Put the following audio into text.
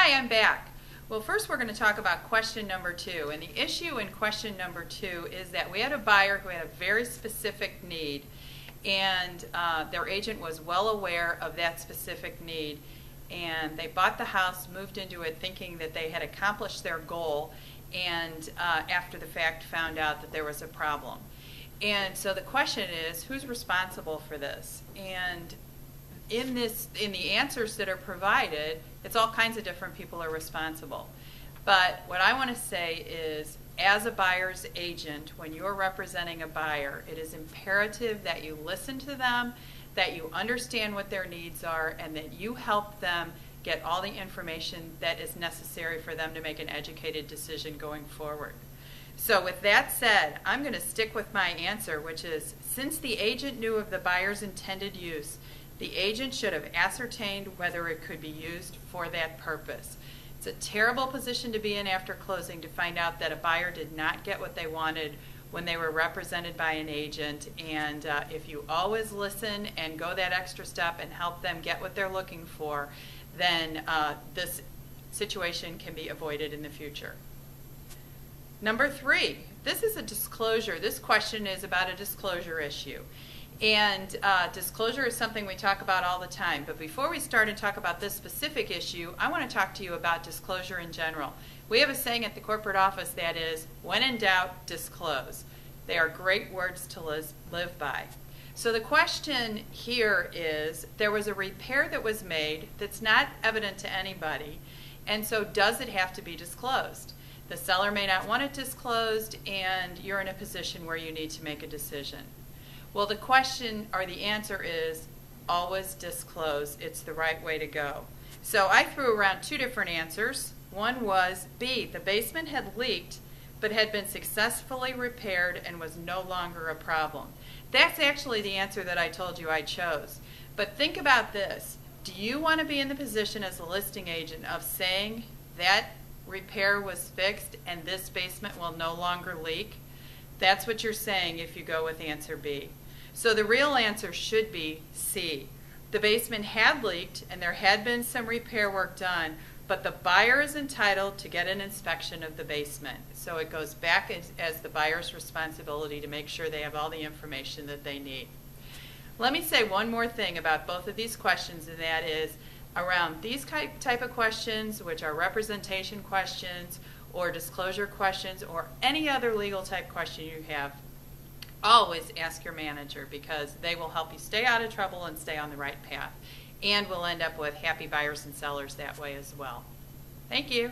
Hi, I'm back. Well, first we're going to talk about question number 2. And the issue in question number 2 is that we had a buyer who had a very specific need, and their agent was well aware of that specific need. And they bought the house, moved into it thinking that they had accomplished their goal, and after the fact found out that there was a problem. And so the question is, who's responsible for this? And in the answers that are provided, it's all kinds of different people are responsible. But what I want to say is, as a buyer's agent, when you're representing a buyer, it is imperative that you listen to them, that you understand what their needs are, and that you help them get all the information that is necessary for them to make an educated decision going forward. So with that said, I'm going to stick with my answer, which is, since the agent knew of the buyer's intended use, the agent should have ascertained whether it could be used for that purpose. It's a terrible position to be in after closing to find out that a buyer did not get what they wanted when they were represented by an agent. And if you always listen and go that extra step and help them get what they're looking for, then this situation can be avoided in the future. Number 3, this is a disclosure. This question is about a disclosure issue. And disclosure is something we talk about all the time. But before we start and talk about this specific issue, I want to talk to you about disclosure in general. We have a saying at the corporate office that is, when in doubt, disclose. They are great words to live by. So the question here is, there was a repair that was made that's not evident to anybody, and so does it have to be disclosed? The seller may not want it disclosed, and you're in a position where you need to make a decision. Well, the question, or the answer is, always disclose. It's the right way to go. So I threw around 2 different answers. One was B, the basement had leaked, but had been successfully repaired and was no longer a problem. That's actually the answer that I told you I chose. But think about this. Do you want to be in the position as a listing agent of saying that repair was fixed and this basement will no longer leak? That's what you're saying if you go with answer B. So the real answer should be C. The basement had leaked and there had been some repair work done, but the buyer is entitled to get an inspection of the basement. So it goes back as the buyer's responsibility to make sure they have all the information that they need. Let me say one more thing about both of these questions, and that is, around these type of questions, which are representation questions or disclosure questions or any other legal type question you have, always ask your manager, because they will help you stay out of trouble and stay on the right path. And we'll end up with happy buyers and sellers that way as well. Thank you.